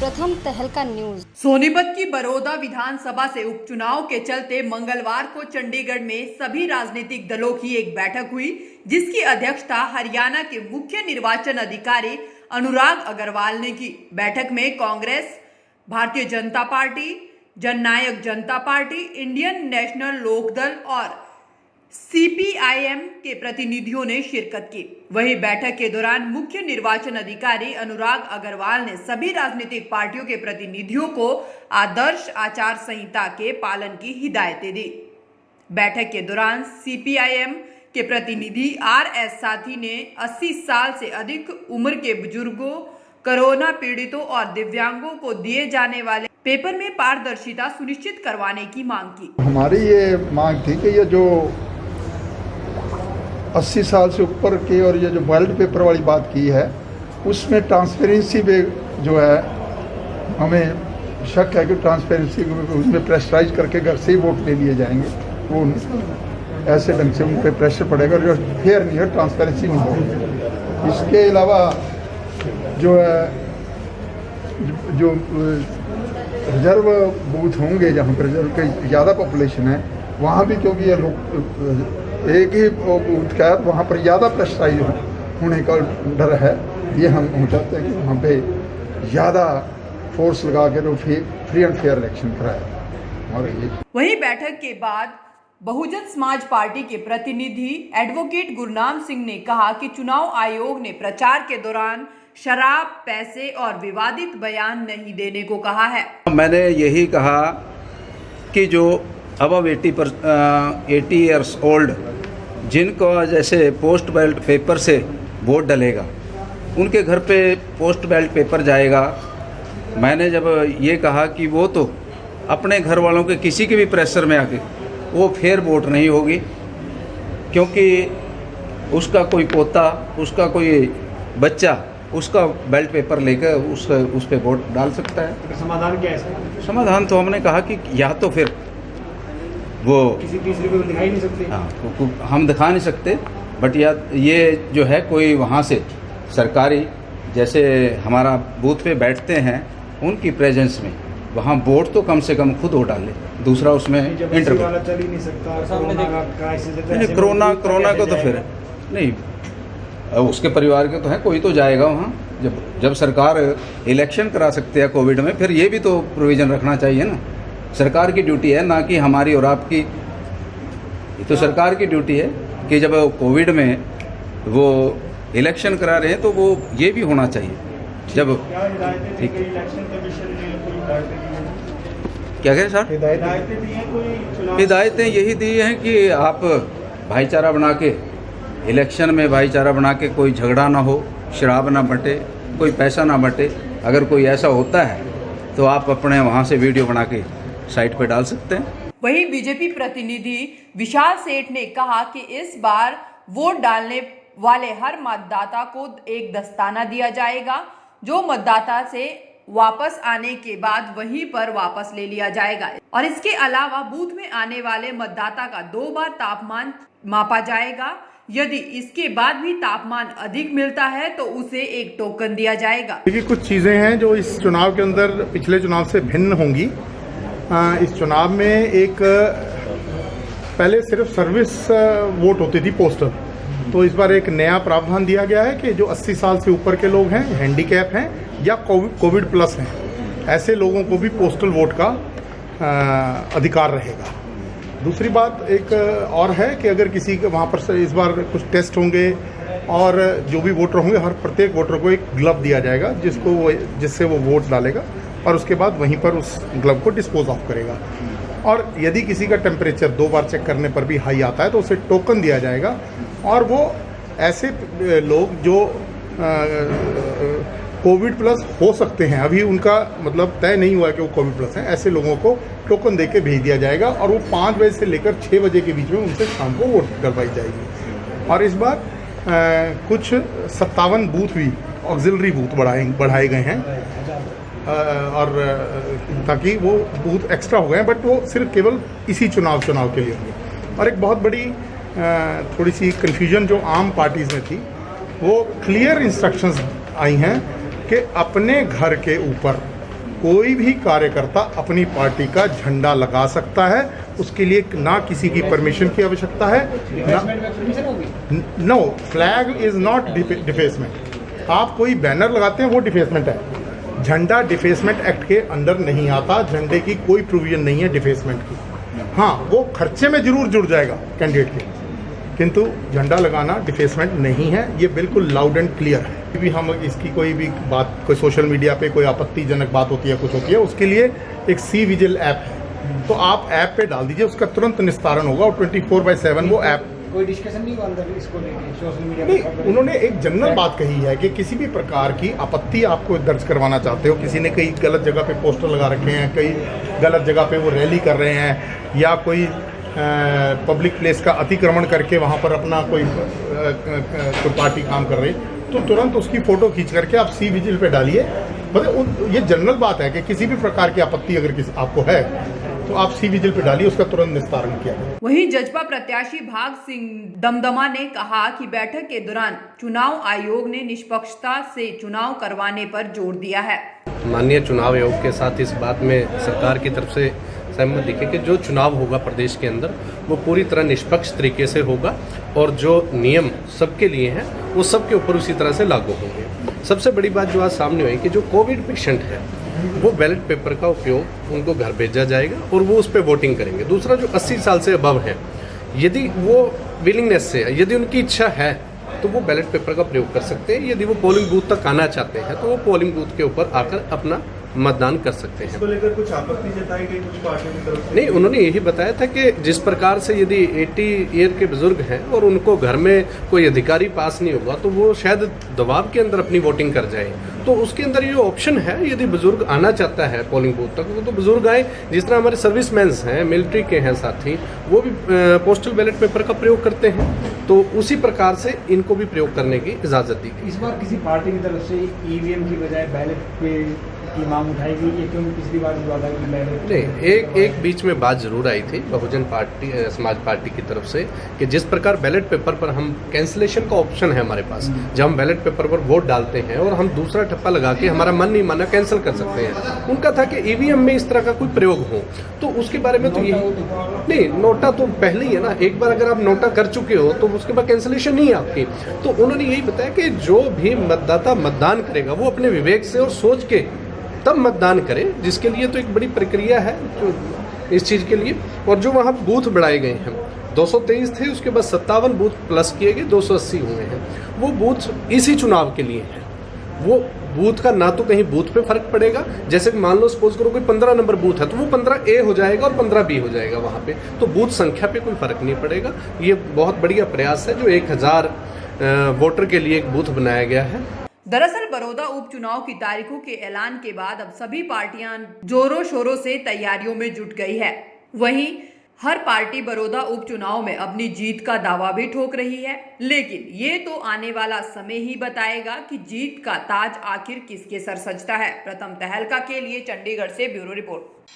प्रथम तहलका न्यूज। सोनीपत की बड़ौदा विधानसभा से उपचुनाव के चलते मंगलवार को चंडीगढ़ में सभी राजनीतिक दलों की एक बैठक हुई, जिसकी अध्यक्षता हरियाणा के मुख्य निर्वाचन अधिकारी अनुराग अग्रवाल ने की। बैठक में कांग्रेस, भारतीय जनता पार्टी, जननायक जनता पार्टी, इंडियन नेशनल लोकदल और CPIM के प्रतिनिधियों ने शिरकत की। वहीं बैठक के दौरान मुख्य निर्वाचन अधिकारी अनुराग अग्रवाल ने सभी राजनीतिक पार्टियों के प्रतिनिधियों को आदर्श आचार संहिता के पालन की हिदायतें दी। बैठक के दौरान CPIM के प्रतिनिधि RS साथी ने 80 साल से अधिक उम्र के बुजुर्गों, कोरोना पीड़ितों और दिव्यांगों को दिए जाने वाले पेपर में पारदर्शिता सुनिश्चित करवाने की मांग की। हमारी ये मांग थी कि ये जो 80 साल से ऊपर के और ये जो बैलेट पेपर वाली बात की है, उसमें ट्रांसपेरेंसी में जो है हमें शक है कि ट्रांसपेरेंसी उसमें प्रेशराइज करके घर से ही वोट ले लिए जाएंगे। वो ऐसे ढंग से उन पर प्रेशर पड़ेगा जो फेयर नहीं है, ट्रांसपेरेंसी नहीं होगी। इसके अलावा जो है जो रिजर्व बूथ होंगे जहाँ पर रिजर्व की ज़्यादा पॉपुलेशन है, वहाँ भी क्योंकि ये लोग एक ही बूथ का है, वहाँ पर ज़्यादा प्रेशराइज होने का डर है। ये हम चाहते हैं कि वहाँ पे ज़्यादा फोर्स लगा के फ्री एंड फेयर इलेक्शन कराए। और ये वहीं बैठक के बाद बहुजन समाज पार्टी के प्रतिनिधि एडवोकेट गुरनाम सिंह ने कहा कि चुनाव आयोग ने प्रचार के दौरान शराब, पैसे और विवादित बयान नहीं देने को कहा है। मैंने यही कहा कि जो अबव 80 ईयर्स ओल्ड जिनको जैसे पोस्ट बैलेट पेपर से वोट डलेगा, उनके घर पे पोस्ट बैलेट पेपर जाएगा। मैंने जब ये कहा कि वो तो अपने घर वालों के किसी के भी प्रेशर में आके वो फेयर वोट नहीं होगी, क्योंकि उसका कोई पोता, उसका कोई बच्चा उसका बैलेट पेपर लेकर उस पे वोट डाल सकता है। तो समाधान क्या है इसका? समाधान तो हमने कहा कि या तो फिर वो किसी तीसरे को दिखा ही नहीं सकते। हाँ, हम दिखा नहीं सकते, बट या ये जो है कोई वहाँ से सरकारी जैसे हमारा बूथ पे बैठते हैं उनकी प्रेजेंस में वहाँ वोट तो कम से कम खुद वो डाले, दूसरा उसमें इंटरव्यू चल ही नहीं सकता। कोरोना को तो फिर नहीं, उसके परिवार के तो हैं, कोई तो जाएगा वहाँ। जब सरकार इलेक्शन करा सकते हैं कोविड में, फिर ये भी तो प्रोविज़न रखना चाहिए ना। सरकार की ड्यूटी है, ना कि हमारी और आपकी। ये तो सरकार की ड्यूटी है कि जब कोविड में वो इलेक्शन करा रहे हैं तो वो ये भी होना चाहिए। जब ठीक क्या कहें सर, हिदायतें यही दी हैं कि आप भाईचारा बना के, इलेक्शन में भाईचारा बना के, कोई झगड़ा ना हो, शराब ना बंटे, कोई पैसा ना बंटे। अगर कोई ऐसा होता है तो आप अपने वहाँ से वीडियो बना के साइट पे डाल सकते हैं। वहीं बीजेपी प्रतिनिधि विशाल सेठ ने कहा कि इस बार वोट डालने वाले हर मतदाता को एक दस्ताना दिया जाएगा, जो मतदाता से वापस आने के बाद वहीं पर वापस ले लिया जाएगा। और इसके अलावा बूथ में आने वाले मतदाता का 2 बार तापमान मापा जाएगा। यदि इसके बाद भी तापमान अधिक मिलता है तो उसे एक टोकन दिया जाएगा। देखिए, कुछ चीज़ें हैं जो इस चुनाव के अंदर पिछले चुनाव से भिन्न होंगी। इस चुनाव में एक पहले सिर्फ सर्विस वोट होती थी, पोस्टल, तो इस बार एक नया प्रावधान दिया गया है कि जो 80 साल से ऊपर के लोग हैं, हैंडीकैप हैं या कोविड प्लस हैं, ऐसे लोगों को भी पोस्टल वोट का अधिकार रहेगा। दूसरी बात एक और है कि अगर किसी के वहाँ पर इस बार कुछ टेस्ट होंगे और जो भी वोटर होंगे, हर प्रत्येक वोटर को एक ग्लव दिया जाएगा जिससे वो वोट डालेगा और उसके बाद वहीं पर उस ग्लव को डिस्पोज ऑफ करेगा। और यदि किसी का टेम्परेचर 2 बार चेक करने पर भी हाई आता है तो उसे टोकन दिया जाएगा। और वो ऐसे लोग जो कोविड प्लस हो सकते हैं, अभी उनका मतलब तय नहीं हुआ कि वो कोविड प्लस हैं, ऐसे लोगों को टोकन देके भेज दिया जाएगा और वो 5 बजे से लेकर 6 बजे के बीच में उनसे शाम को वोट करवाई जाएगी। और इस बार कुछ 57 बूथ भी ऑक्सिलरी बूथ बढ़ाए गए हैं, और ताकि वो बूथ एक्स्ट्रा हो गए, बट वो सिर्फ केवल इसी चुनाव के लिए होंगे। और एक बहुत बड़ी थोड़ी सी कन्फ्यूजन जो आम पार्टीज़ में थी, वो क्लियर इंस्ट्रक्शंस आई हैं कि अपने घर के ऊपर कोई भी कार्यकर्ता अपनी पार्टी का झंडा लगा सकता है, उसके लिए ना किसी की परमिशन की आवश्यकता है no, flag is not defacement. आप कोई बैनर लगाते हैं वो डिफेसमेंट है, झंडा डिफेसमेंट एक्ट के अंदर नहीं आता, झंडे की कोई प्रोविजन नहीं है डिफेसमेंट की। हाँ, वो खर्चे में जरूर जुड़ जाएगा कैंडिडेट के, किंतु झंडा लगाना डिफेसमेंट नहीं है, ये बिल्कुल लाउड एंड क्लियर है। भी हम इसकी कोई भी बात, कोई सोशल मीडिया पे कोई आपत्तिजनक बात होती है, कुछ होती है, उसके लिए एक सी विजिल ऐप है, तो आप ऐप पे डाल दीजिए, उसका तुरंत निस्तारण होगा और 24/7 वो ऐप। कोई डिस्कशन नहीं हुआ अंदर इसको लेके सोशल मीडिया नहीं, पे? उन्होंने एक जनरल बात कही है कि किसी भी प्रकार की आपत्ति आपको दर्ज करवाना चाहते हो, किसी ने कई गलत जगह पे पोस्टर लगा रखे हैं, कई गलत जगह पे वो रैली कर रहे हैं, या कोई पब्लिक प्लेस का अतिक्रमण करके वहाँ पर अपना कोई पार्टी काम कर रही, तो तुरंत उसकी फोटो खींच करके आप सी विजिल पे डालिए। मतलब ये जनरल बात है कि किसी भी प्रकार की आपत्ति अगर किसी आपको है तो आप सी विजिल पे डालिए, उसका तुरंत निस्तारण किया जाए। वहीं जजपा प्रत्याशी भाग सिंह दमदमा ने कहा कि बैठक के दौरान चुनाव आयोग ने निष्पक्षता से चुनाव करवाने पर जोर दिया है। माननीय चुनाव आयोग के साथ इस बात में सरकार की तरफ से सहमत दिखे कि जो चुनाव होगा प्रदेश के अंदर वो पूरी तरह निष्पक्ष तरीके से होगा और जो नियम सबके लिए हैं वो सबके ऊपर उसी तरह से लागू होंगे। सबसे बड़ी बात जो आज सामने हुई कि जो कोविड पेशेंट है वो बैलेट पेपर का उपयोग उनको घर भेजा जाएगा और वो उस पर वोटिंग करेंगे। दूसरा, जो 80 साल से अबव है, यदि वो विलिंगनेस से, यदि उनकी इच्छा है तो वो बैलेट पेपर का प्रयोग कर सकते हैं। यदि वो पोलिंग बूथ तक आना चाहते हैं तो वो पोलिंग बूथ के ऊपर आकर अपना मतदान कर सकते हैं। इसको लेकर कुछ आपत्ति जताई गई कुछ पार्टियों की तरफ से? नहीं, उन्होंने यही बताया था कि जिस प्रकार से यदि 80 ईयर के बुजुर्ग हैं और उनको घर में कोई अधिकारी पास नहीं होगा तो वो शायद दबाव के अंदर अपनी वोटिंग कर जाए, तो उसके अंदर ये ऑप्शन है, यदि बुजुर्ग आना चाहता है पोलिंग बूथ तक तो बुजुर्ग आए। जिस तरह हमारे सर्विसमैन्स हैं, मिलिट्री के हैं साथी, वो भी पोस्टल बैलेट पेपर का प्रयोग करते हैं, तो उसी प्रकार से इनको भी प्रयोग करने की इजाज़त दी गई। इस बार किसी पार्टी की तरफ से ईवीएम की बजाय बैलेट पे की मांग उठाई गई है, क्योंकि पिछली बार हुआ था कि बैलेट नहीं, एक बीच में बात जरूर आई थी बहुजन पार्टी समाज पार्टी की तरफ से कि जिस प्रकार बैलेट पेपर पर हम कैंसिलेशन का ऑप्शन है हमारे पास, जब हम बैलेट पेपर पर वोट डालते हैं और हम दूसरा ठप्पा लगा के हमारा मन नहीं माना कैंसिल कर सकते हैं, उनका था कि ईवीएम में इस तरह का कोई प्रयोग हो, तो उसके बारे में तो ये नहीं, नोटा तो पहले ही है ना, एक बार अगर आप नोटा कर चुके हो तो उसके बाद कैंसिलेशन नहीं है आपकी। तो उन्होंने यही बताया कि जो भी मतदाता मतदान करेगा वो अपने विवेक से और सोच के तब मतदान करें, जिसके लिए तो एक बड़ी प्रक्रिया है जो इस चीज़ के लिए। और जो वहाँ बूथ बढ़ाए गए हैं, 223 थे, उसके बाद 57 बूथ प्लस किए गए, 280 हुए हैं। वो बूथ इसी चुनाव के लिए हैं। वो बूथ का ना तो कहीं बूथ पे फर्क पड़ेगा, जैसे कि मान लो सपोज करो कोई 15 नंबर बूथ है तो वो 15A हो जाएगा और 15B हो जाएगा वहाँ पे, तो बूथ संख्या पे कोई फर्क नहीं पड़ेगा। ये बहुत बढ़िया प्रयास है जो 1000 वोटर के लिए एक बूथ बनाया गया है। दरअसल बड़ौदा उपचुनाव की तारीखों के ऐलान के बाद अब सभी पार्टियां जोरों शोरों से तैयारियों में जुट गई है। वहीं हर पार्टी बड़ौदा उपचुनाव में अपनी जीत का दावा भी ठोक रही है, लेकिन ये तो आने वाला समय ही बताएगा कि जीत का ताज आखिर किसके सर सजता है। प्रथम तहलका के लिए चंडीगढ़ से ब्यूरो रिपोर्ट।